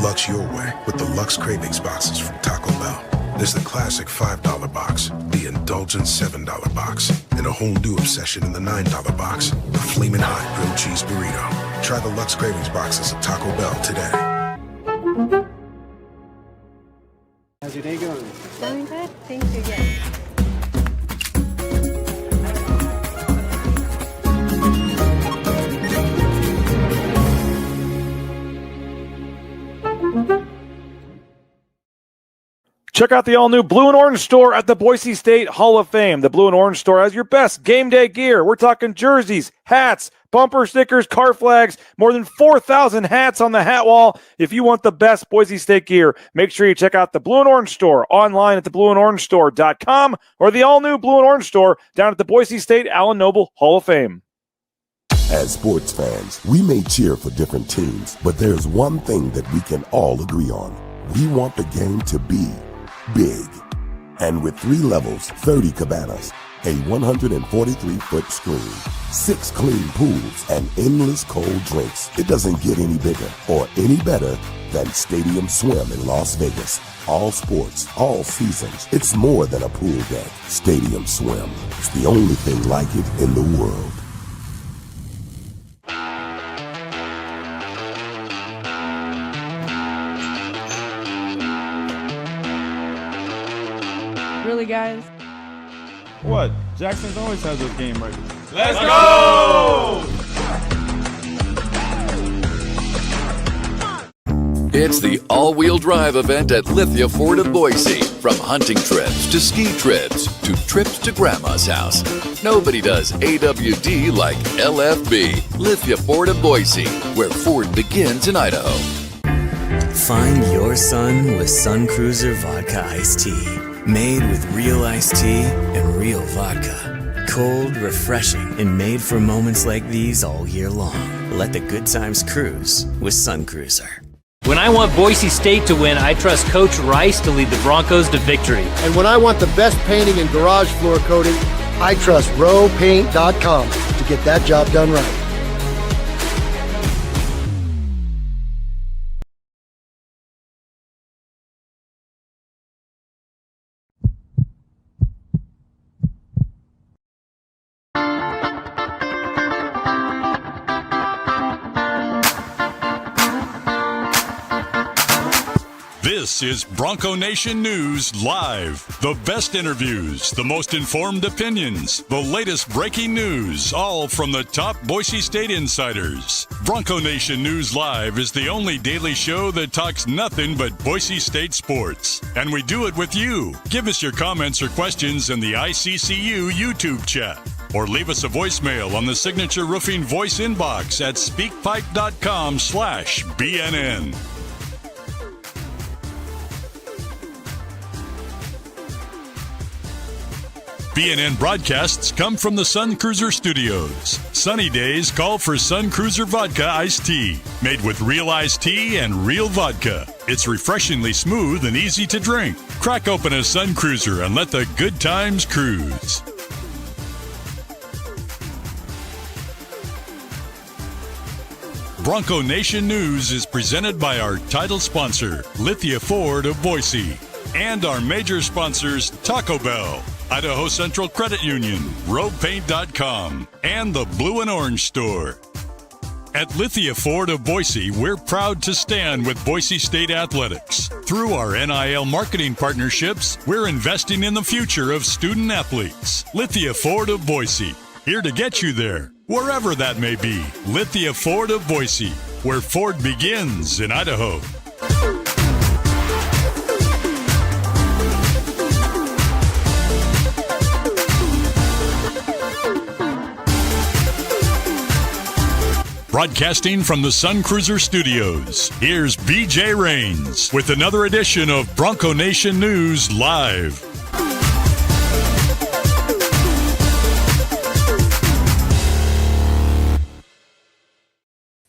Lux your way with the Lux Cravings boxes from Taco Bell. There's the classic $5 box, the indulgent $7 box, and a whole new obsession in the $9 box, the Flamin' Hot Grilled Cheese Burrito. Try the Lux Cravings boxes at Taco Bell today. How's your day going? Going good, thank you, yes. Check out the all-new Blue and Orange store at the Boise State Hall of Fame. The Blue and Orange store has your best game day gear. We're talking jerseys, hats, bumper stickers, car flags, more than 4,000 hats on the hat wall. If you want the best Boise State gear, make sure you check out the Blue and Orange store online at theblueandorangestore.com or the all-new Blue and Orange store down at the Boise State Allen Noble Hall of Fame. As sports fans, we may cheer for different teams, but there's one thing that we can all agree on. We want the game to be big. And with 3 levels, 30 cabanas, a 143-foot screen, 6 clean pools, and endless cold drinks, it doesn't get any bigger or any better than Stadium Swim in Las Vegas. All sports, all seasons. It's more than a pool deck. Stadium Swim. It's the only thing like it in the world. Really, guys? What? Jackson's always has those game records. Let's go! It's the all-wheel drive event at Lithia Ford of Boise. From hunting trips to ski trips to trips to Grandma's house. Nobody does AWD like LFB, Lithia Ford of Boise, where Ford begins in Idaho. Find your sun with Sun Cruiser Vodka Iced Tea. Made with real iced tea and real vodka. Cold, refreshing, and made for moments like these all year long. Let the good times cruise with Sun Cruiser. When I want Boise State to win, I trust Coach Rice to lead the Broncos to victory. And when I want the best painting and garage floor coating, I trust rowpaint.com to get that job done right. This is Bronco Nation News Live. The best interviews, the most informed opinions, the latest breaking news, all from the top Boise State insiders. Bronco Nation News Live is the only daily show that talks nothing but Boise State sports. And we do it with you. Give us your comments or questions in the ICCU YouTube chat. Or leave us a voicemail on the Signature Roofing voice inbox at speakpipe.com/BNN. BNN broadcasts come from the Sun Cruiser Studios. Sunny days call for Sun Cruiser Vodka Iced Tea, made with real iced tea and real vodka. It's refreshingly smooth and easy to drink. Crack open a Sun Cruiser and let the good times cruise. Bronco Nation News is presented by our title sponsor, Lithia Ford of Boise, and our major sponsors, Taco Bell, Idaho Central Credit Union, RoadPaint.com, and the Blue and Orange Store. At Lithia Ford of Boise, we're proud to stand with Boise State athletics. Through our NIL marketing partnerships, we're investing in the future of student athletes. Lithia Ford of Boise, here to get you there, wherever that may be. Lithia Ford of Boise, where Ford begins in Idaho. Broadcasting from the Sun Cruiser Studios, here's BJ Rains with another edition of Bronco Nation News Live.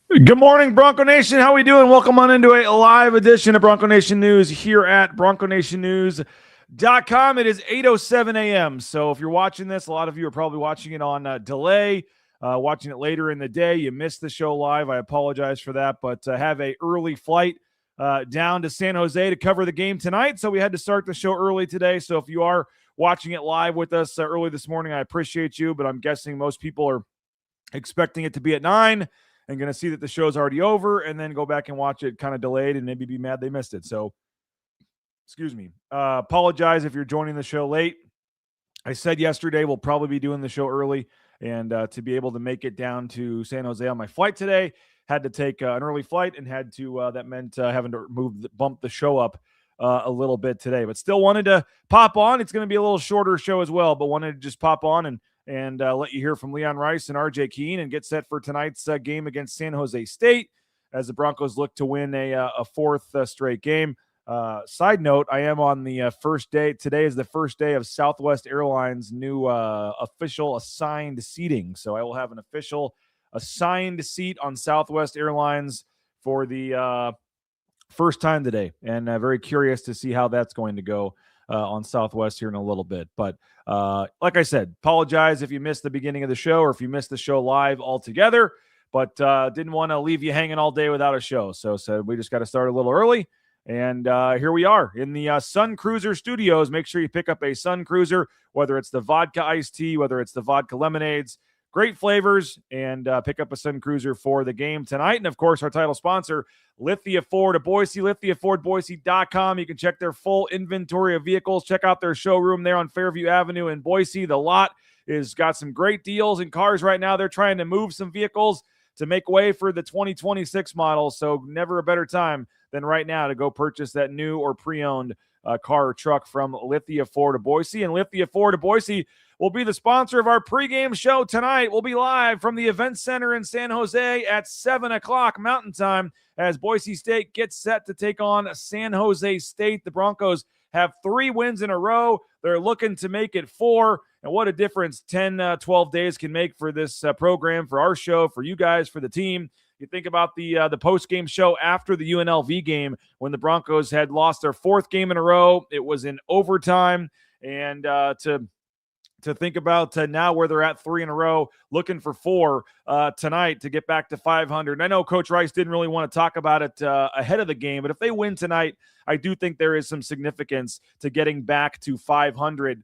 Good morning, Bronco Nation. How we doing? Welcome on into a live edition of Bronco Nation News here at BroncoNationNews.com. It is 8:07 a.m. So if you're watching this, a lot of you are probably watching it on delay. Watching it later in the day, you missed the show live. I apologize for that, but have a early flight down to San Jose to cover the game tonight. So we had to start the show early today. So if you are watching it live with us early this morning, I appreciate you, but I'm guessing most people are expecting it to be at 9 and going to see that the show's already over and then go back and watch it kind of delayed and maybe be mad they missed it. So, excuse me. Apologize if you're joining the show late. I said yesterday we'll probably be doing the show early, and to be able to make it down to San Jose on my flight today, had to take an early flight and had to that meant having to bump the show up a little bit today, but still wanted to pop on. It's going to be a little shorter show as well, but wanted to just pop on and let you hear from Leon Rice and RJ Keene and get set for tonight's game against San Jose State as the Broncos look to win a fourth straight game. Side note, I am on the first day. Today is the first day of Southwest Airlines' new official assigned seating. So I will have an official assigned seat on Southwest Airlines for the first time today. And very curious to see how that's going to go on Southwest here in a little bit. But like I said, apologize if you missed the beginning of the show or if you missed the show live altogether. But didn't want to leave you hanging all day without a show. So we just got to start a little early. And here we are in the Sun Cruiser studios. Make sure you pick up a Sun Cruiser, whether it's the vodka iced tea, whether it's the vodka lemonades, great flavors, and pick up a Sun Cruiser for the game tonight. And, of course, our title sponsor, Lithia Ford of Boise, LithiaFordBoise.com. You can check their full inventory of vehicles. Check out their showroom there on Fairview Avenue in Boise. The lot is got some great deals in cars right now. They're trying to move some vehicles to make way for the 2026 model, so never a better time than right now to go purchase that new or pre-owned car or truck from Lithia Ford of Boise. And Lithia Ford of Boise will be the sponsor of our pregame show tonight. We'll be live from the Event Center in San Jose at 7 o'clock Mountain Time as Boise State gets set to take on San Jose State. The Broncos have 3 wins in a row. They're looking to make it 4. And what a difference 10, 12 days can make for this program, for our show, for you guys, for the team. You think about the post-game show after the UNLV game when the Broncos had lost their 4th game in a row. It was in overtime. And to think about now where they're at 3 in a row, looking for 4 tonight to get back to 500. And I know Coach Rice didn't really want to talk about it ahead of the game, but if they win tonight, I do think there is some significance to getting back to 500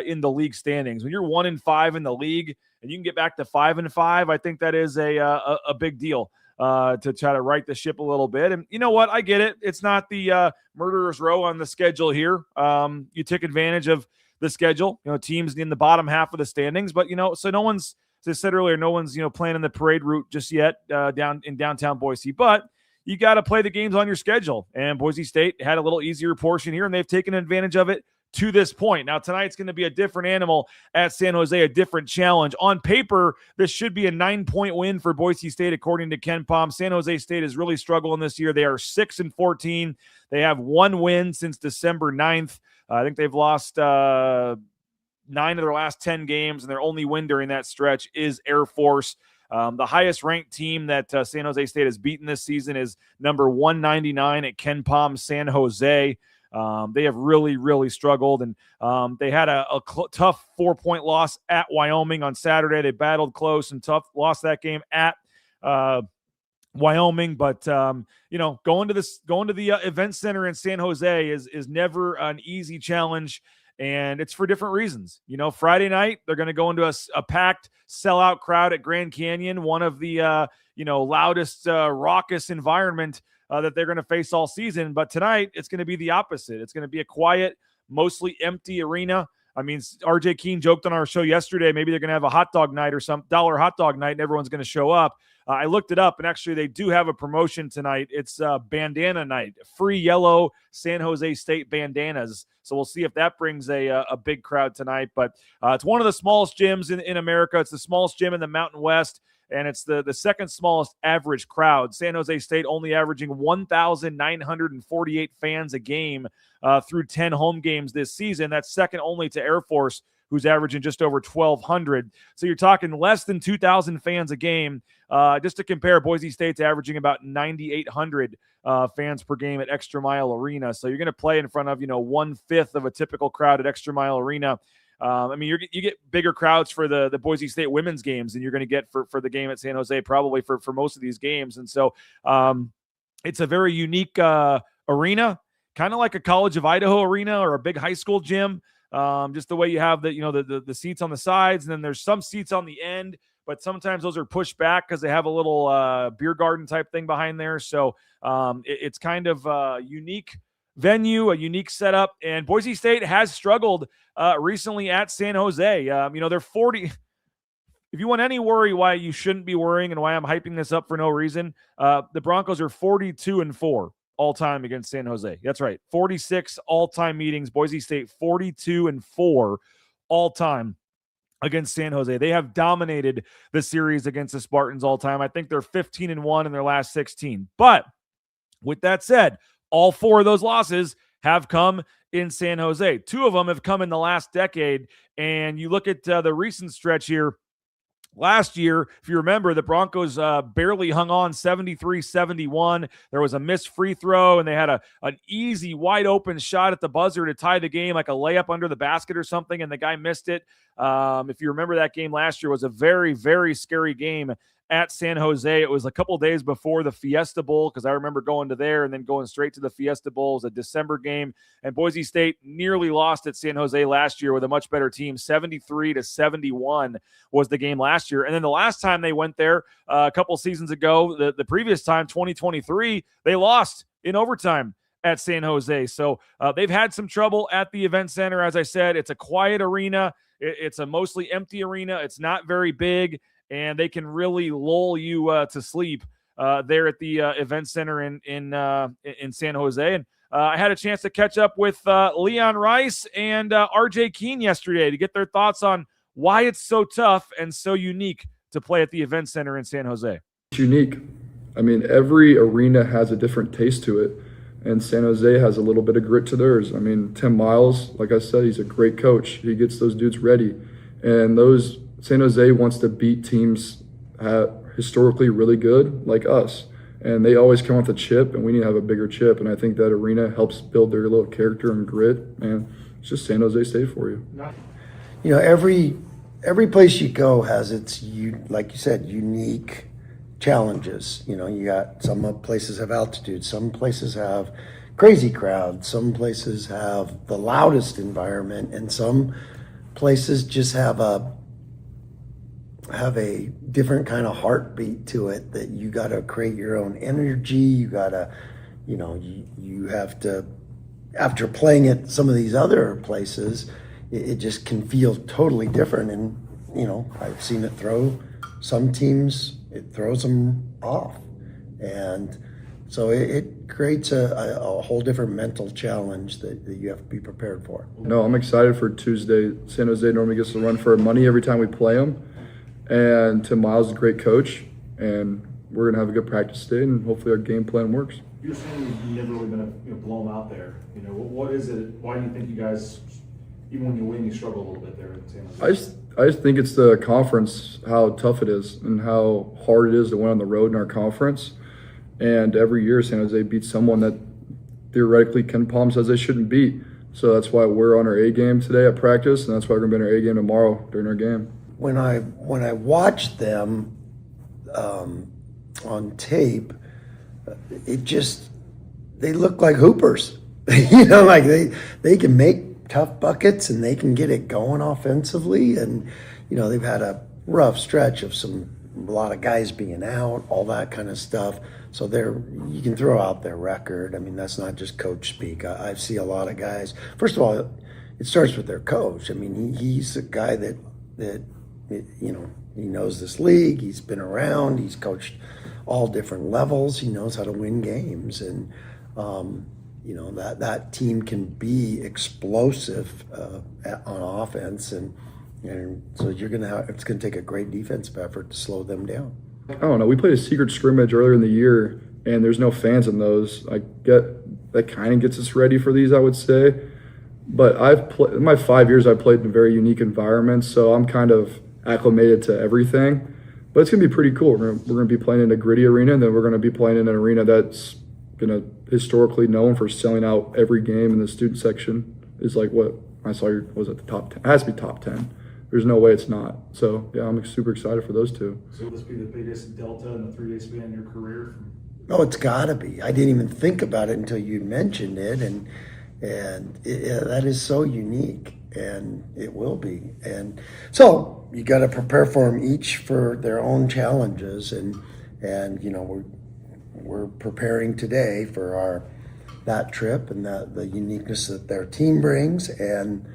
in the league standings. When you're 1-5 in the league and you can get back to 5-5, I think that is a big deal to try to right the ship a little bit. And you know what? I get it. It's not the murderer's row on the schedule here. You took advantage of the schedule, teams in the bottom half of the standings, but so no one's, as I said earlier, no one's planning the parade route just yet down in downtown Boise, but you got to play the games on your schedule. And Boise State had a little easier portion here, and they've taken advantage of it to this point. Now tonight's going to be a different animal at San Jose, a different challenge. On paper, this should be a 9-point win for Boise State, according to Ken Pom. San Jose State is really struggling this year. They are 6-14. They have 1 win since December 9th. I think they've lost 9 of their last 10 games, and their only win during that stretch is Air Force. The highest ranked team that San Jose State has beaten this season is number 199 at Ken Pom San Jose. They have really, really struggled, and they had a tough 4-point loss at Wyoming on Saturday. They battled close and tough, lost that game at Wyoming, but going to the event center in San Jose is never an easy challenge, and it's for different reasons. Friday night they're going to go into a packed sellout crowd at Grand Canyon, one of the loudest raucous environment that they're going to face all season. But tonight it's going to be the opposite. It's going to be a quiet, mostly empty arena. I mean, RJ Keene joked on our show yesterday, maybe they're going to have a hot dog night or some $1 hot dog night and everyone's going to show up. I looked it up, and actually they do have a promotion tonight. It's bandana night, free yellow San Jose State bandanas. So we'll see if that brings a big crowd tonight. But it's one of the smallest gyms in America. It's the smallest gym in the Mountain West, and it's the second smallest average crowd. San Jose State only averaging 1,948 fans a game through 10 home games this season. That's second only to Air Force, who's averaging just over 1,200. So you're talking less than 2,000 fans a game. Just to compare, Boise State's averaging about 9,800 fans per game at Extra Mile Arena. So you're going to play in front of, 1/5 of a typical crowd at Extra Mile Arena. I mean, you get bigger crowds for the Boise State women's games than you're going to get for the game at San Jose, probably for most of these games. And so It's a very unique arena, kind of like a College of Idaho arena or a big high school gym. Just the way you have the seats on the sides, and then there's some seats on the end, but sometimes those are pushed back because they have a little beer garden type thing behind there. So it's kind of a unique venue, a unique setup. And Boise State has struggled recently at San Jose. They're 40. If you want any worry why you shouldn't be worrying and why I'm hyping this up for no reason, the Broncos are 42-4 all-time against San Jose. That's right. 46 all-time meetings. Boise State 42-4 all-time against San Jose. They have dominated the series against the Spartans all-time. I think they're 15-1 in their last 16. But with that said, all 4 of those losses have come in San Jose. 2 of them have come in the last decade. And you look at the recent stretch here. Last year, if you remember, the Broncos barely hung on 73-71. There was a missed free throw, and they had an easy, wide-open shot at the buzzer to tie the game, like a layup under the basket or something, and the guy missed it. If you remember, that game last year was a very, very scary game at San Jose. It was a couple days before the Fiesta Bowl, because I remember going to there and then going straight to the Fiesta Bowl. It was a December game, and Boise State nearly lost at San Jose last year with a much better team. 73-71 was the game last year. And then the last time they went there a couple seasons ago, the previous time, 2023, they lost in overtime at San Jose. So they've had some trouble at the event center. As I said, it's a quiet arena. It's a mostly empty arena. It's not very big, and they can really lull you to sleep there at the event center in San Jose. And I had a chance to catch up with Leon Rice and RJ Keene yesterday to get their thoughts on why it's so tough and so unique to play at the event center in San Jose. It's unique. I mean, every arena has a different taste to it, and San Jose has a little bit of grit to theirs. I mean, Tim Miles, like I said, he's a great coach. He gets those dudes ready, and San Jose wants to beat teams historically really good like us, and they always come with a chip, and we need to have a bigger chip, and I think that arena helps build their little character and grit, and it's just San Jose State for you. You know, every place you go has its, like you said, unique challenges. You know, you got some places have altitude, some places have crazy crowds, some places have the loudest environment, and some places just have a different kind of heartbeat to it that you got to create your own energy. You got to, you have to, after playing at some of these other places, it just can feel totally different. And, I've seen it throw some teams, it throws them off. And so it creates a whole different mental challenge that you have to be prepared for. No, I'm excited for Tuesday. San Jose normally gets to run for money every time we play them. And Tim Miles is a great coach, and we're going to have a good practice day, and hopefully our game plan works. You're saying you've never really been to blow them out there. What is it? Why do you think you guys, even when you win, you struggle a little bit there in San Jose? I just think it's the conference, how tough it is, and how hard it is to win on the road in our conference. And every year, San Jose beats someone that theoretically Ken Palm says they shouldn't beat. So that's why we're on our A game today at practice, and that's why we're going to be on our A game tomorrow during our game. When I watched them on tape, they look like hoopers. Like they can make tough buckets and they can get it going offensively. And they've had a rough stretch of a lot of guys being out, all that kind of stuff. So you can throw out their record. I mean, that's not just coach speak. I see a lot of guys. First of all, it starts with their coach. I mean, he's a guy that he knows this league. He's been around. He's coached all different levels. He knows how to win games, and that team can be explosive on offense, and so it's gonna take a great defensive effort to slow them down. I don't know. We played a secret scrimmage earlier in the year, and there's no fans in those. I get that kind of gets us ready for these, I would say. But in my 5 years, I've played in a very unique environment, so I'm kind of acclimated to everything. But it's going to be pretty cool. We're going to be playing in a gritty arena, and then we're going to be playing in an arena that's going to historically known for selling out every game in the student section. Is like what I saw was at the top 10. It has to be top 10. There's no way it's not. So, yeah, I'm super excited for those two. So will this be the biggest delta in the 3-day span in your career from Oh, it's got to be. I didn't even think about it until you mentioned it, and that is so unique, and it will be. And so you got to prepare for them each for their own challenges, and we're preparing today for that trip and the uniqueness that their team brings and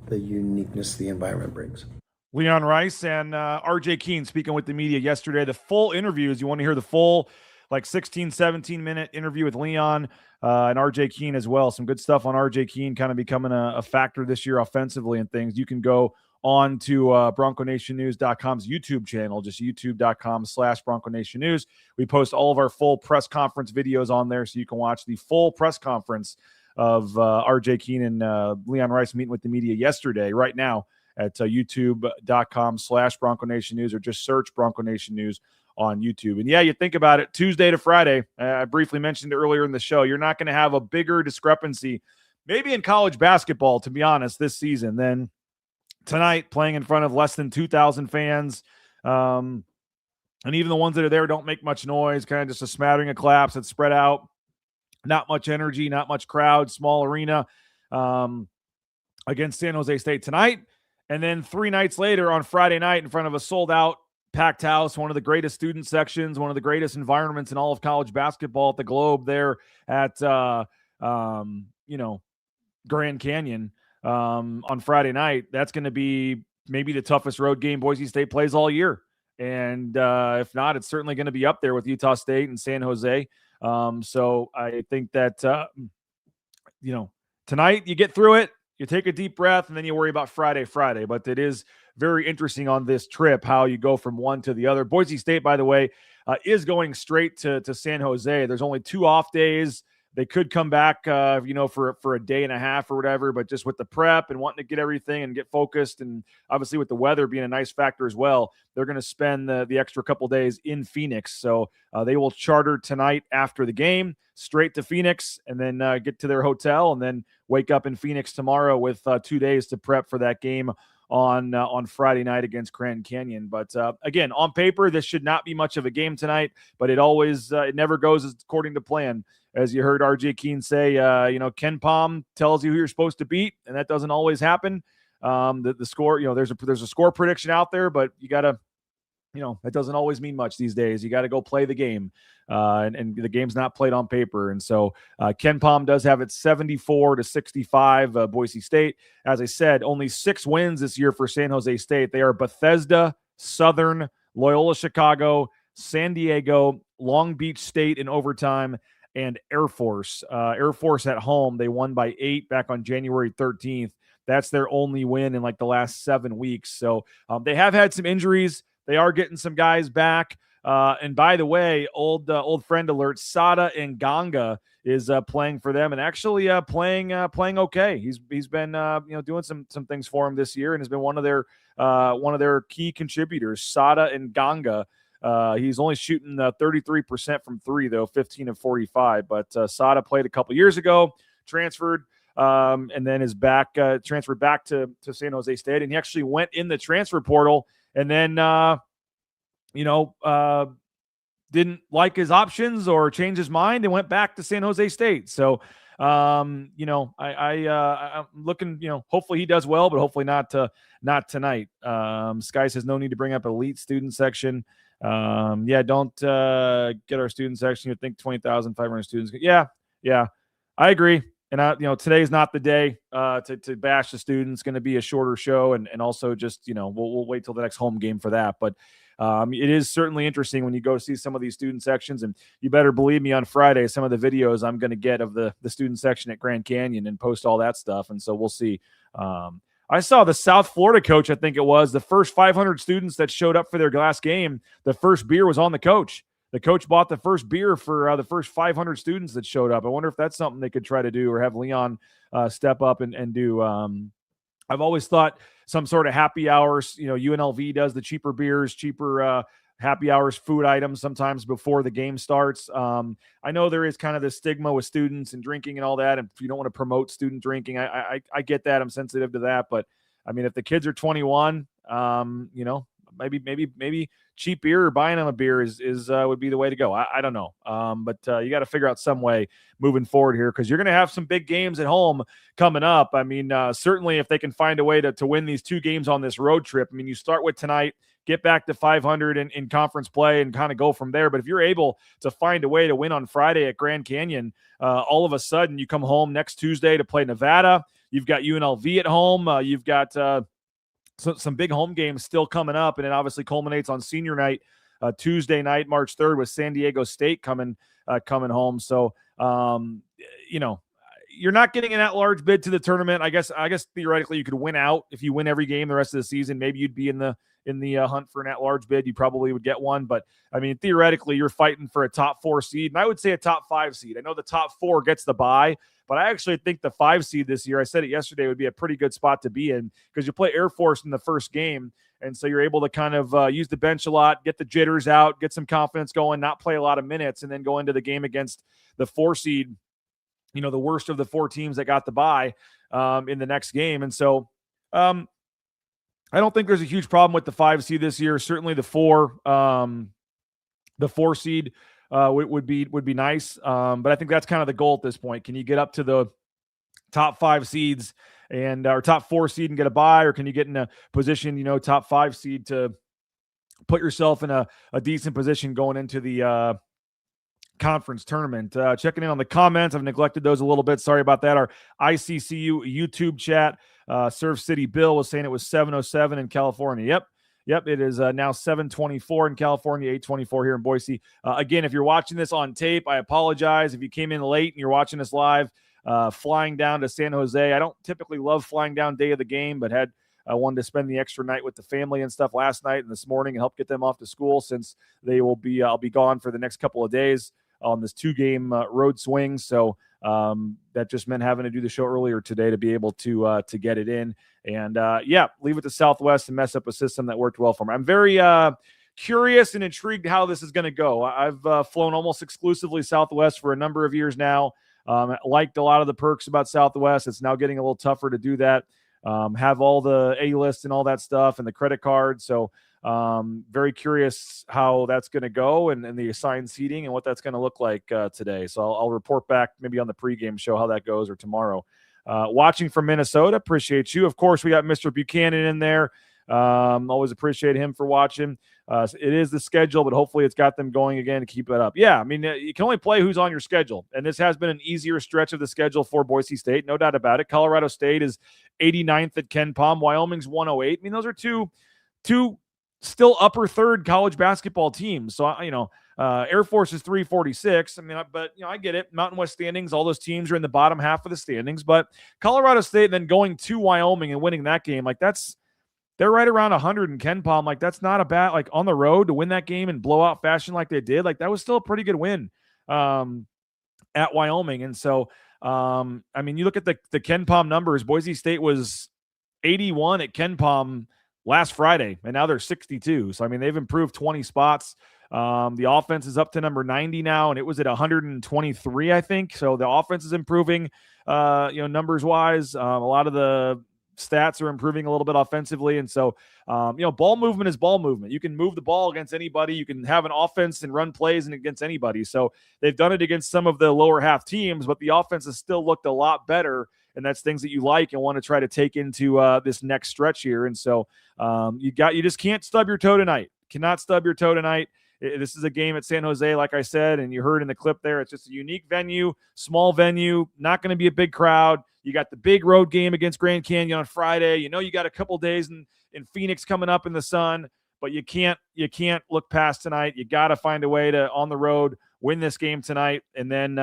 the uniqueness the environment brings. Leon Rice and RJ Keene speaking with the media yesterday. The full interviews, you want to hear the full 16, 17-minute interview with Leon and RJ Keene as well. Some good stuff on RJ Keene kind of becoming a factor this year offensively and things. You can go on to BroncoNationNews.com's YouTube channel, just youtube.com/Bronco Nation News. We post all of our full press conference videos on there so you can watch the full press conference of RJ Keene and Leon Rice meeting with the media yesterday, right now at youtube.com/Bronco Nation News, or just search Bronco Nation News on YouTube. And yeah, you think about it, Tuesday to Friday, I briefly mentioned earlier in the show, you're not going to have a bigger discrepancy, maybe in college basketball, to be honest, this season than tonight, playing in front of less than 2,000 fans. And even the ones that are there don't make much noise, kind of just a smattering of claps that's spread out. Not much energy, not much crowd, small arena against San Jose State tonight. And then 3 nights later on Friday night in front of a sold-out packed house, one of the greatest student sections, one of the greatest environments in all of college basketball at the Globe there at, Grand Canyon on Friday night. That's going to be maybe the toughest road game Boise State plays all year. And if not, it's certainly going to be up there with Utah State and San Jose. So I think that, tonight you get through it, you take a deep breath, and then you worry about Friday. But it is very interesting on this trip how you go from one to the other. Boise State, by the way, is going straight to San Jose. There's only 2 off days. They could come back, for a day and a half or whatever, but just with the prep and wanting to get everything and get focused, and obviously with the weather being a nice factor as well, they're going to spend the extra couple days in Phoenix. So they will charter tonight after the game straight to Phoenix, and then get to their hotel, and then wake up in Phoenix tomorrow with 2 days to prep for that game on Friday night against Grand Canyon. But again, on paper, this should not be much of a game tonight, but it never goes according to plan. As you heard RJ Keene say, Ken Pom tells you who you're supposed to beat, and that doesn't always happen. The score, there's a score prediction out there, but you got to, that doesn't always mean much these days. You got to go play the game, and the game's not played on paper. And so Ken Pom does have it 74-65, Boise State. As I said, only 6 wins this year for San Jose State. They are Bethesda, Southern, Loyola Chicago, San Diego, Long Beach State in overtime, and Air Force. Air Force at home, they won by 8 back on January 13th. That's their only win in the last 7 weeks. So they have had some injuries. They are getting some guys back. And by the way, old friend alert, Sada Nganga is playing for them and actually playing okay. He's been doing some things for him this year and has been one of their key contributors. Sada Nganga. He's only shooting 33% from 3, though, 15 of 45. But Sada played a couple years ago, transferred, and then is transferred back to San Jose State. And he actually went in the transfer portal and then, didn't like his options or change his mind and went back to San Jose State. So, I'm looking, hopefully he does well, but hopefully not tonight. Sky says no need to bring up elite student section. Don't get our student section. You'd think 20,500 students. Yeah, I agree. And today's not the day to bash the students. Going to be a shorter show, and also just we'll wait till the next home game for that. But it is certainly interesting when you go see some of these student sections, and you better believe me, on Friday, some of the videos I'm going to get of the student section at Grand Canyon and post all that stuff. And so we'll see. I saw the South Florida coach, I think it was, the first 500 students that showed up for their last game, the first beer was on the coach. The coach bought the first beer for the first 500 students that showed up. I wonder if that's something they could try to do or have Leon step up and do. I've always thought some sort of happy hours, UNLV does the cheaper beers, cheaper happy hours, food items sometimes before the game starts. I know there is kind of this stigma with students and drinking and all that. And if you don't want to promote student drinking, I get that. I'm sensitive to that. But I mean, if the kids are 21, maybe cheap beer or buying them a beer is would be the way to go. I don't know. But you got to figure out some way moving forward here, because you're going to have some big games at home coming up. I mean, certainly if they can find a way to win these 2 games on this road trip. I mean, you start with tonight, get back to 500 in conference play and kind of go from there. But if you're able to find a way to win on Friday at Grand Canyon, all of a sudden you come home next Tuesday to play Nevada. You've got UNLV at home. You've got some big home games still coming up, and it obviously culminates on senior night, Tuesday night, March 3rd, with San Diego State coming home. So, you're not getting an at-large bid to the tournament. I guess theoretically you could win out if you win every game the rest of the season. Maybe you'd be in the hunt for an at-large bid. You probably would get one, but I mean, theoretically you're fighting for a top 4 seed, and I would say a top 5 seed. I know the top 4 gets the bye, but I actually think the 5 seed this year, I said it yesterday, would be a pretty good spot to be in, because you play Air Force in the first game, and so you're able to kind of use the bench a lot, get the jitters out, get some confidence going, not play a lot of minutes, and then go into the game against the 4 seed, the worst of the 4 teams that got the bye in the next game. And so I don't think there's a huge problem with the 5 seed this year. Certainly the 4 seed would be nice. But I think that's kind of the goal at this point. Can you get up to the top 5 seeds or top 4 seed and get a bye, or can you get in a position, top 5 seed to put yourself in a decent position going into the conference tournament? Checking in on the comments. I've neglected those a little bit. Sorry about that. Our ICCU YouTube chat. Surf City Bill was saying it was 7:07 in California. Yep. It is now 7:24 in California, 8:24 here in Boise. Again, if you're watching this on tape, I apologize. If you came in late and you're watching us live, flying down to San Jose. I don't typically love flying down day of the game, but I wanted to spend the extra night with the family and stuff last night and this morning and help get them off to school, since I'll be gone for the next couple of days on this 2-game road swing. So that just meant having to do the show earlier today to be able to get it in. And leave it to Southwest and mess up a system that worked well for me. I'm very curious and intrigued how this is going to go. I've flown almost exclusively Southwest for a number of years now. Liked a lot of the perks about Southwest. It's now getting a little tougher to do that. Have all the A-list and all that stuff and the credit card. So very curious how that's going to go and the assigned seating and what that's going to look like today. So I'll report back maybe on the pregame show how that goes, or tomorrow. Watching from Minnesota, appreciate you. Of course, we got Mr. Buchanan in there. Always appreciate him for watching. It is the schedule, but hopefully it's got them going again to keep it up. Yeah, I mean, you can only play who's on your schedule, and this has been an easier stretch of the schedule for Boise State, no doubt about it. Colorado State is 89th at Ken Pom. Wyoming's 108. I mean, those are two still upper third college basketball teams. So, Air Force is 346. I mean, I get it. Mountain West standings, all those teams are in the bottom half of the standings, but Colorado State then going to Wyoming and winning that game, they're right around 100 in Ken Pom. That's not a bad, on the road to win that game in blowout fashion like they did. That was still a pretty good win at Wyoming. And so, you look at the Ken Pom numbers. Boise State was 81 at Ken Pom last Friday, and now they're 62. So, they've improved 20 spots. The offense is up to number 90 now, and it was at 123, I think. So the offense is improving, numbers-wise. A lot of the stats are improving a little bit offensively. And so, ball movement is ball movement. You can move the ball against anybody. You can have an offense and run plays and against anybody. So they've done it against some of the lower half teams, but the offense has still looked a lot better. And that's things that you like and want to try to take into this next stretch here. And so you just can't stub your toe tonight. Cannot stub your toe tonight. This is a game at San Jose, like I said, and you heard in the clip there, it's just a unique venue, small venue, not going to be a big crowd. You got the big road game against Grand Canyon on Friday. You got a couple days in Phoenix coming up in the sun, but you can't look past tonight. You got to find a way to, on the road, win this game tonight, and then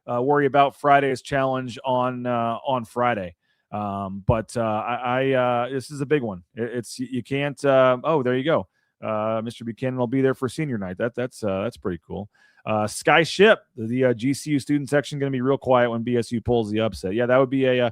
worry about Friday's challenge on Friday. But this is a big one. You can't. There you go. Mr. Buchanan will be there for senior night. That's pretty cool. Sky Ship, the GCU student section, going to be real quiet when BSU pulls the upset. Yeah, that would be a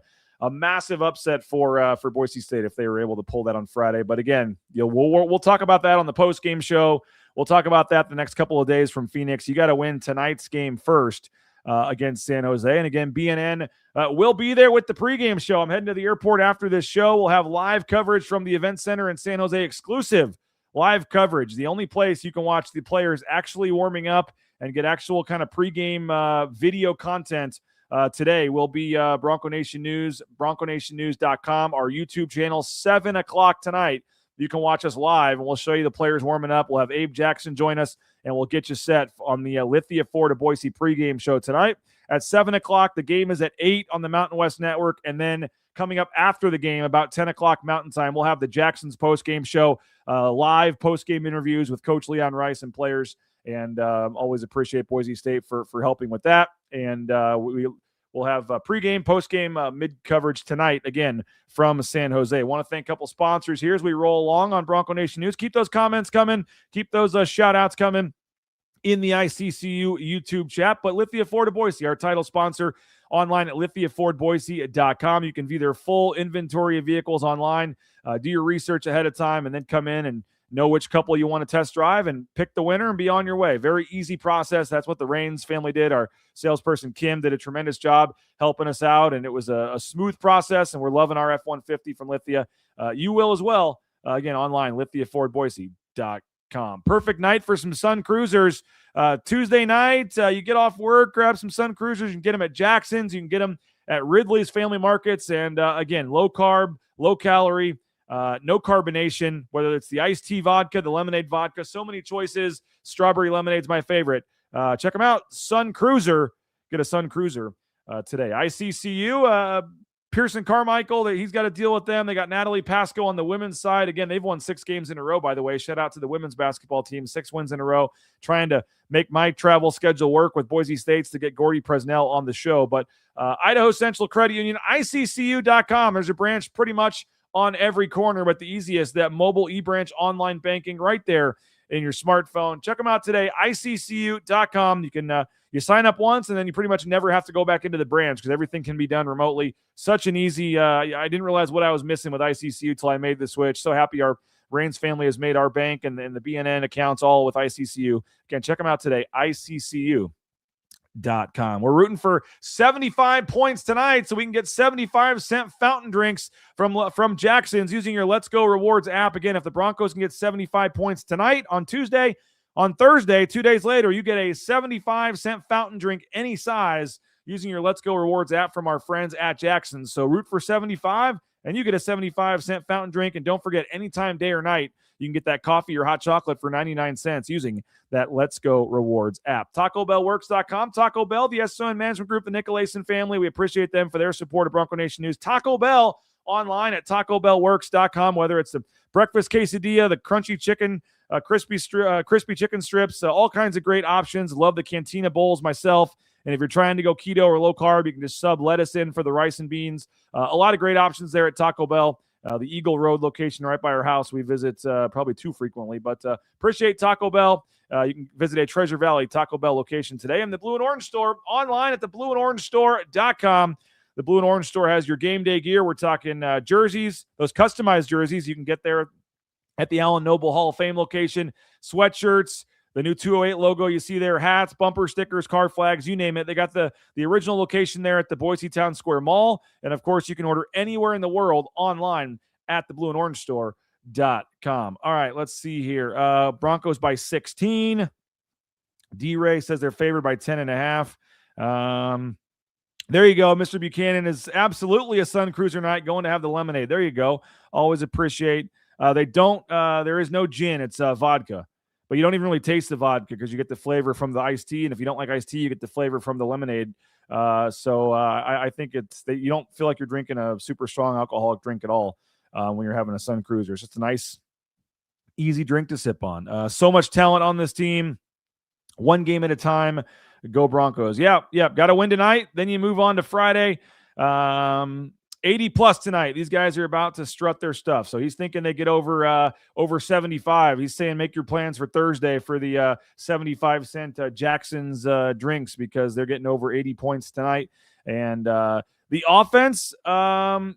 massive upset for Boise State if they were able to pull that on Friday. But again, we'll talk about that on the post game show. We'll talk about that the next couple of days from Phoenix. You got to win tonight's game first against San Jose. And again, BNN will be there with the pregame show. I'm heading to the airport after this show. We'll have live coverage from the event center in San Jose, exclusive live coverage. The only place you can watch the players actually warming up and get actual kind of pregame video content today will be Bronco Nation News, bronconationnews.com, our YouTube channel, 7 o'clock tonight. You can watch us live, and we'll show you the players warming up. We'll have Abe Jackson join us, and we'll get you set on the Lithia Ford of Boise pregame show tonight. At 7 o'clock, the game is at 8 on the Mountain West Network, and then coming up after the game, about 10 o'clock Mountain Time, we'll have the Jackson's postgame show, live postgame interviews with Coach Leon Rice and players, and always appreciate Boise State for helping with that. And we'll have pregame, postgame, mid-coverage tonight, again, from San Jose. I want to thank a couple sponsors here as we roll along on Bronco Nation News. Keep those comments coming. Keep those shout-outs coming in the ICCU YouTube chat. But Lithia Ford of Boise, our title sponsor, online at lithiafordboise.com. You can view their full inventory of vehicles online, do your research ahead of time, and then come in and know which couple you want to test drive and pick the winner and be on your way. Very easy process. That's what the Raines family did. Our salesperson, Kim, did a tremendous job helping us out, and it was a smooth process, and we're loving our F-150 from Lithia. You will as well. Again, online, lithiafordboise.com. Perfect night for some Sun Cruisers. Tuesday night, you get off work, grab some Sun Cruisers. You can get them at Jackson's. You can get them at Ridley's Family Markets. And again, low carb, low calorie, no carbonation, whether it's the iced tea vodka, the lemonade vodka, so many choices. Strawberry lemonade's my favorite. Check them out. Sun Cruiser. Get a Sun Cruiser today. ICCU, Pearson Carmichael, he's got to deal with them. They got Natalie Pasco on the women's side. Again, they've won 6 games in a row, by the way. Shout out to the women's basketball team. 6 wins in a row. Trying to make my travel schedule work with Boise State's to get Gordy Presnell on the show. But Idaho Central Credit Union, ICCU.com. There's a branch pretty much on every corner, but the easiest, that mobile e-branch online banking right there in your smartphone. Check them out today, ICCU.com. You can you sign up once, and then you pretty much never have to go back into the branch because everything can be done remotely. Such an easy I didn't realize what I was missing with ICCU till I made the switch. So happy our Raines family has made our bank and the BNN accounts all with ICCU. Again, check them out today, ICCU.com. We're rooting for 75 points tonight so we can get 75-cent fountain drinks from Jackson's using your Let's Go Rewards app. Again, if the Broncos can get 75 points tonight on Tuesday, on Thursday, 2 days later, you get a 75-cent fountain drink any size using your Let's Go Rewards app from our friends at Jackson's. So root for 75 and you get a 75-cent fountain drink. And don't forget, anytime, day or night, you can get that coffee or hot chocolate for 99 cents using that Let's Go Rewards app. TacoBellWorks.com. Taco Bell, the SON Management Group, the Nicolason family. We appreciate them for their support of Bronco Nation News. Taco Bell online at TacoBellWorks.com, whether it's the breakfast quesadilla, the crunchy chicken, crispy chicken strips, all kinds of great options. Love the Cantina bowls myself. And if you're trying to go keto or low carb, you can just sub lettuce in for the rice and beans. A lot of great options there at Taco Bell. The Eagle Road location right by our house. We visit probably too frequently, but appreciate Taco Bell. You can visit a Treasure Valley Taco Bell location today. And the Blue and Orange Store online at theblueandorangestore.com. The Blue and Orange Store has your game day gear. We're talking jerseys, those customized jerseys you can get there at the Allen Noble Hall of Fame location, sweatshirts, the new 208 logo you see there, hats, bumper stickers, car flags, you name it. They got the original location there at the Boise Town Square Mall. And, of course, you can order anywhere in the world online at theblueandorangestore.com. All right, let's see here. Broncos by 16. D-Ray says they're favored by 10.5. There you go. Mr. Buchanan is absolutely a Sun Cruiser night going to have the lemonade. There you go. Always appreciate. There is no gin. It's vodka. But you don't even really taste the vodka because you get the flavor from the iced tea. And if you don't like iced tea, you get the flavor from the lemonade. So I think it's that you don't feel like you're drinking a super strong alcoholic drink at all when you're having a Sun Cruiser. It's just a nice, easy drink to sip on. So much talent on this team. One game at a time. Go Broncos. Yeah. Got to win tonight. Then you move on to Friday. 80 plus tonight. These guys are about to strut their stuff. So he's thinking they get over 75. He's saying make your plans for Thursday for the 75-cent Jackson's drinks because they're getting over 80 points tonight. And the offense, I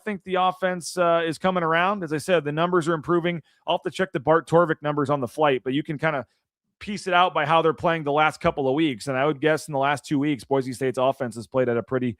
think the offense is coming around. As I said, the numbers are improving. I'll have to check the Bart Torvik numbers on the flight, but you can kind of piece it out by how they're playing the last couple of weeks. And I would guess in the last 2 weeks, Boise State's offense has played at a pretty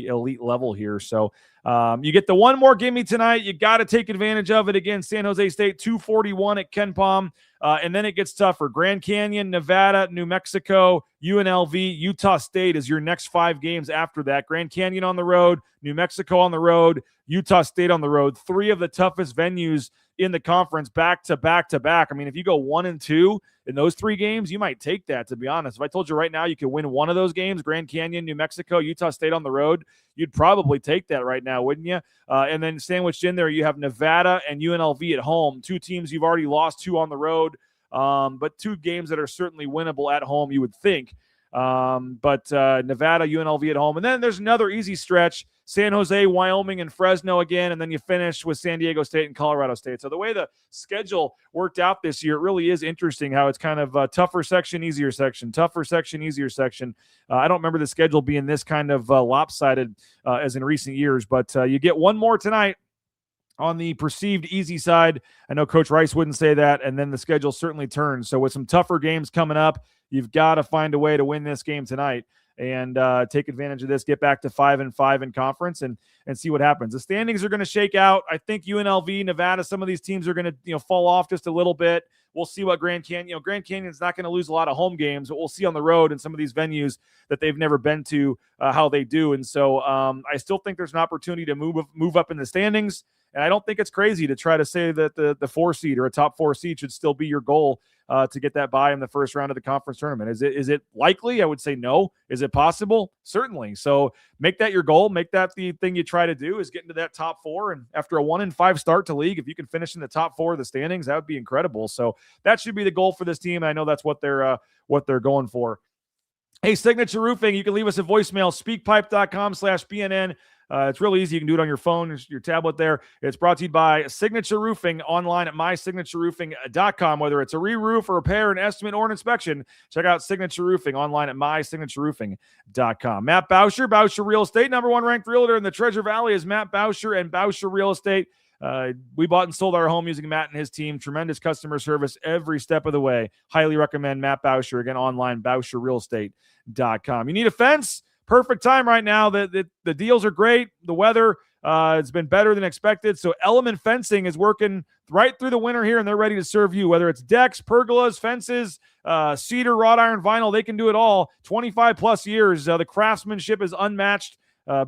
elite level here. So you get the one more gimme tonight. You got to take advantage of it. Again, San Jose State 241 at Ken Palm. And then it gets tougher. Grand Canyon, Nevada, New Mexico, UNLV, Utah State is your next 5 games after that. Grand Canyon on the road, New Mexico on the road, Utah State on the road. 3 of the toughest venues in the conference back to back to back. I mean, if you go 1-2 in those 3 games, you might take that, to be honest. If I told you right now you could win one of those games, Grand Canyon, New Mexico, Utah State on the road, you'd probably take that right now, wouldn't you? And then sandwiched in there, you have Nevada and UNLV at home, 2 teams you've already lost to on the road, but 2 games that are certainly winnable at home, you would think. But Nevada, UNLV at home. And then there's another easy stretch, San Jose, Wyoming, and Fresno again, and then you finish with San Diego State and Colorado State. So the way the schedule worked out this year, it really is interesting how it's kind of tougher section, easier section, tougher section, easier section. I don't remember the schedule being this kind of lopsided as in recent years, but you get one more tonight on the perceived easy side. I know Coach Rice wouldn't say that, and then the schedule certainly turns. So with some tougher games coming up, you've got to find a way to win this game tonight and take advantage of this, get back to 5-5 in conference and see what happens. The standings are going to shake out. I think UNLV, Nevada, some of these teams are going to fall off just a little bit. We'll see what Grand Canyon, Grand Canyon's not going to lose a lot of home games, but we'll see on the road in some of these venues that they've never been to how they do. And so I still think there's an opportunity to move up in the standings. And I don't think it's crazy to try to say that the 4 seed or a top 4 seed should still be your goal to get that bye in the first round of the conference tournament. Is it likely? I would say no. Is it possible? Certainly. So make that your goal. Make that the thing you try to do, is get into that top 4. And after a 1-5 start to league, if you can finish in the top 4 of the standings, that would be incredible. So that should be the goal for this team. I know that's what they're going for. Hey, Signature Roofing, you can leave us a voicemail, speakpipe.com/BNN. It's really easy. You can do it on your phone, your tablet there. It's brought to you by Signature Roofing online at mysignatureroofing.com. Whether it's a re-roof or repair, an estimate, or an inspection, check out Signature Roofing online at mysignatureroofing.com. Matt Bauscher, Bauscher Real Estate, #1 ranked realtor in the Treasure Valley is Matt Bauscher and Bauscher Real Estate. We bought and sold our home using Matt and his team. Tremendous customer service every step of the way. Highly recommend Matt Bauscher. Again, online, BauscherRealEstate.com. You need a fence? Perfect time right now. The deals are great. The weather it's been better than expected. So Element Fencing is working right through the winter here, and they're ready to serve you. Whether it's decks, pergolas, fences, cedar, wrought iron, vinyl, they can do it all. 25-plus years. The craftsmanship is unmatched.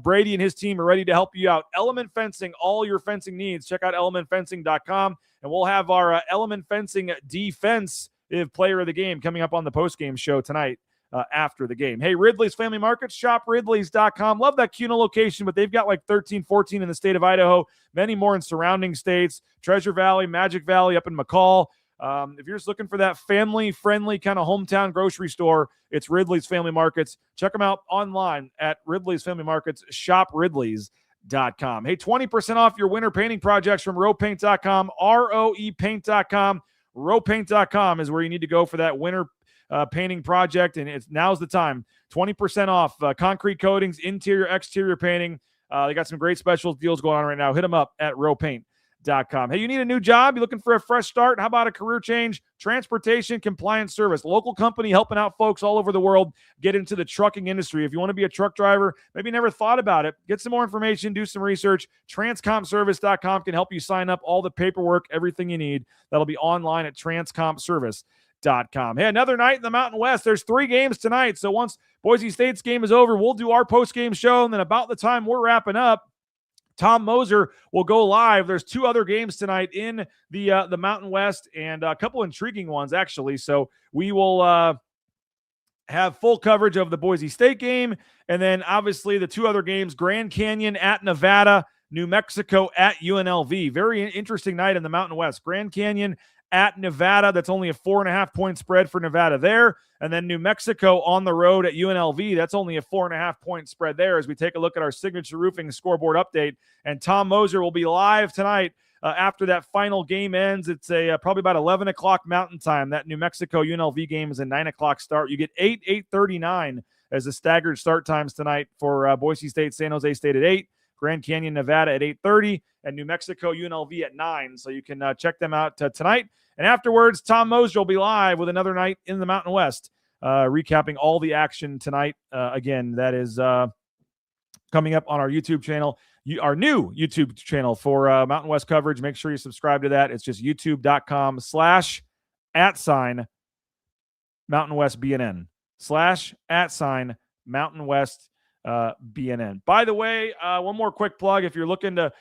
Brady and his team are ready to help you out. Element Fencing, all your fencing needs. Check out elementfencing.com, and we'll have our Element Fencing defensive player of the game coming up on the postgame show tonight. After the game. Hey, Ridley's Family Markets, shop ridleys.com. Love that Keene location, but they've got like 13, 14 in the state of Idaho, many more in surrounding states, Treasure Valley, Magic Valley up in McCall. If you're just looking for that family-friendly kind of hometown grocery store, it's Ridley's Family Markets. Check them out online at Ridley's Family Markets, shopridleys.com. Hey, 20% off your winter painting projects from roepaint.com, roepaint.com. Roepaint.com is where you need to go for that winter painting project, and now's the time. 20% off concrete coatings, interior, exterior painting. They got some great special deals going on right now. Hit them up at roepaint.com. Hey, you need a new job? You looking for a fresh start? How about a career change? Transportation Compliance Service, local company helping out folks all over the world get into the trucking industry. If you want to be a truck driver, maybe never thought about it, get some more information, do some research. Transcompservice.com can help you sign up, all the paperwork, everything you need. That'll be online at transcompservice.com. Hey, another night in the Mountain West. There's 3 games tonight. So once Boise State's game is over, we'll do our post-game show. And then about the time we're wrapping up, Tom Moser will go live. There's 2 other games tonight in the Mountain West, and a couple intriguing ones, actually. So we will have full coverage of the Boise State game. And then obviously the 2 other games, Grand Canyon at Nevada, New Mexico at UNLV. Very interesting night in the Mountain West. Grand Canyon at Nevada. That's only a 4.5-point spread for Nevada there. And then New Mexico on the road at UNLV. That's only a 4.5-point spread there as we take a look at our Signature Roofing scoreboard update. And Tom Moser will be live tonight after that final game ends. It's probably about 11 o'clock Mountain Time. That New Mexico UNLV game is a 9 o'clock start. You get 8:39 as the staggered start times tonight for Boise State, San Jose State at 8. Grand Canyon, Nevada at 8:30, and New Mexico UNLV at 9. So you can check them out tonight. And afterwards, Tom Mosier will be live with another night in the Mountain West, recapping all the action tonight. Again, that is coming up on our YouTube channel, our new YouTube channel for Mountain West coverage. Make sure you subscribe to that. It's just youtube.com/@Mountain West BNN /@Mountain West BNN. By the way, one more quick plug. If you're looking to,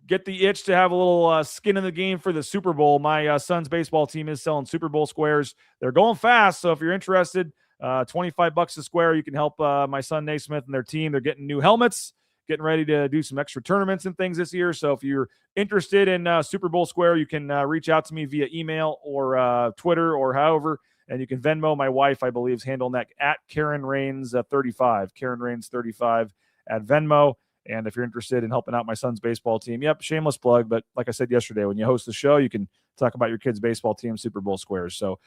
get the itch to have a little skin in the game for the Super Bowl, my son's baseball team is selling Super Bowl squares. They're going fast. So if you're interested, $25 a square, you can help my son Naismith and their team. They're getting new helmets, getting ready to do some extra tournaments and things this year. So if you're interested in Super Bowl square, you can reach out to me via email or Twitter or however, and you can Venmo. My wife, I believe, is handling that at Karen Rains 35, Karen Rains 35 at Venmo. And if you're interested in helping out my son's baseball team, yep, shameless plug. But like I said yesterday, when you host the show, you can talk about your kid's baseball team, Super Bowl squares. So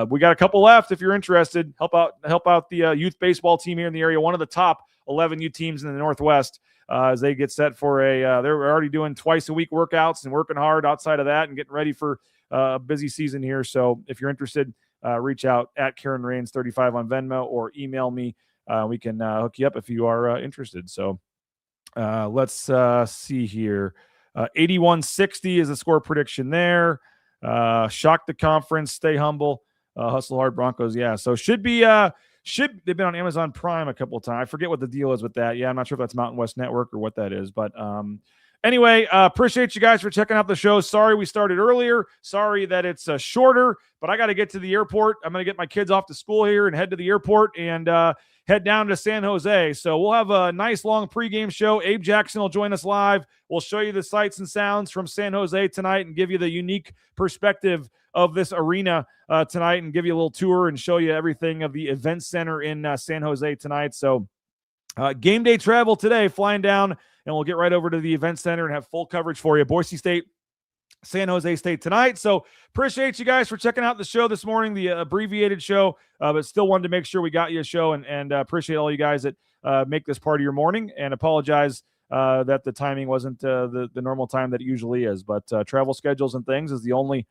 we got a couple left. If you're interested, help out the youth baseball team here in the area. One of the top 11 youth teams in the Northwest as they get set for they're already doing twice a week workouts and working hard outside of that and getting ready for a busy season here. So if you're interested, reach out at Karen Rains 35 on Venmo or email me. We can hook you up if you are interested. So let's see here. 81-60 is the score prediction there. Shock the conference, stay humble, hustle hard Broncos. Yeah. So they've been on Amazon Prime a couple of times. I forget what the deal is with that. Yeah. I'm not sure if that's Mountain West Network or what that is, but anyway, appreciate you guys for checking out the show. Sorry we started earlier. Sorry that it's shorter, but I got to get to the airport. I'm going to get my kids off to school here and head to the airport and head down to San Jose. So we'll have a nice long pregame show. Abe Jackson will join us live. We'll show you the sights and sounds from San Jose tonight and give you the unique perspective of this arena tonight and give you a little tour and show you everything of the event center in San Jose tonight. So game day travel today, flying down, and we'll get right over to the event center and have full coverage for you. Boise State, San Jose State tonight. So appreciate you guys for checking out the show this morning, the abbreviated show, but still wanted to make sure we got you a show and appreciate all you guys that make this part of your morning, and apologize that the timing wasn't the normal time that it usually is, but travel schedules and things is the only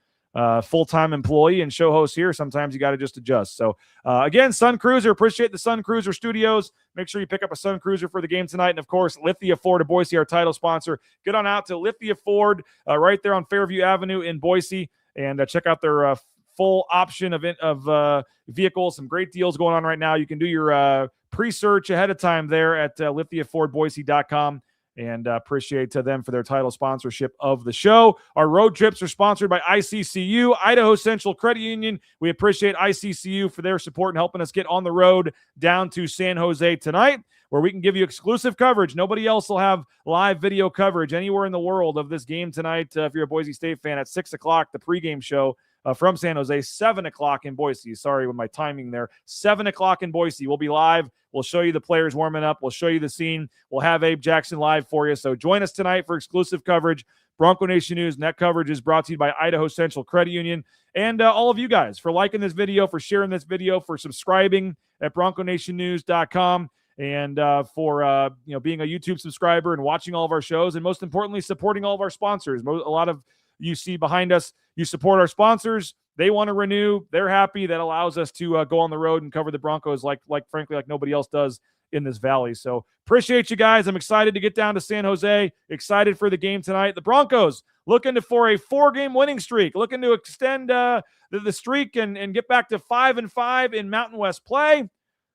full-time employee and show host here. Sometimes you got to just adjust. So again, Sun Cruiser, appreciate the Sun Cruiser Studios. Make sure you pick up a Sun Cruiser for the game tonight. And of course, Lithia Ford of Boise, our title sponsor. Get on out to Lithia Ford right there on Fairview Avenue in Boise, and check out their full option of vehicles. Some great deals going on right now. You can do your pre-search ahead of time there at lithiafordboise.com. And appreciate to them for their title sponsorship of the show. Our road trips are sponsored by ICCU, Idaho Central Credit Union. We appreciate ICCU for their support and helping us get on the road down to San Jose tonight, where we can give you exclusive coverage. Nobody else will have live video coverage anywhere in the world of this game tonight. If you're a Boise State fan, at 6 o'clock, the pregame show from San Jose, 7 o'clock in Boise. Sorry with my timing there. 7 o'clock in Boise. We'll be live. We'll show you the players warming up. We'll show you the scene. We'll have Abe Jackson live for you. So join us tonight for exclusive coverage. Bronco Nation News. And that coverage is brought to you by Idaho Central Credit Union. And all of you guys for liking this video, for sharing this video, for subscribing at bronconationnews.com. And for being a YouTube subscriber and watching all of our shows. And most importantly, supporting all of our sponsors. A lot of you see behind us, you support our sponsors. They want to renew. They're happy. That allows us to go on the road and cover the Broncos frankly, like nobody else does in this valley. So appreciate you guys. I'm excited to get down to San Jose. Excited for the game tonight. The Broncos looking for a 4-game winning streak, looking to extend the streak and get back to 5-5 in Mountain West play.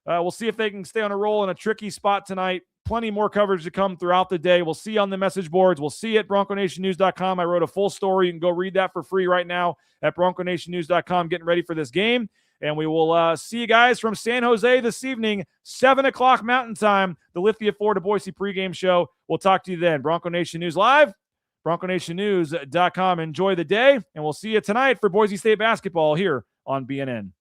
We'll see if they can stay on a roll in a tricky spot tonight. Plenty more coverage to come throughout the day. We'll see you on the message boards. We'll see you at bronconationnews.com. I wrote a full story. You can go read that for free right now at bronconationnews.com, getting ready for this game. And we will see you guys from San Jose this evening, 7 o'clock Mountain Time, the Lithia Ford of Boise pregame show. We'll talk to you then. Bronco Nation News Live, bronconationnews.com. Enjoy the day, and we'll see you tonight for Boise State basketball here on BNN.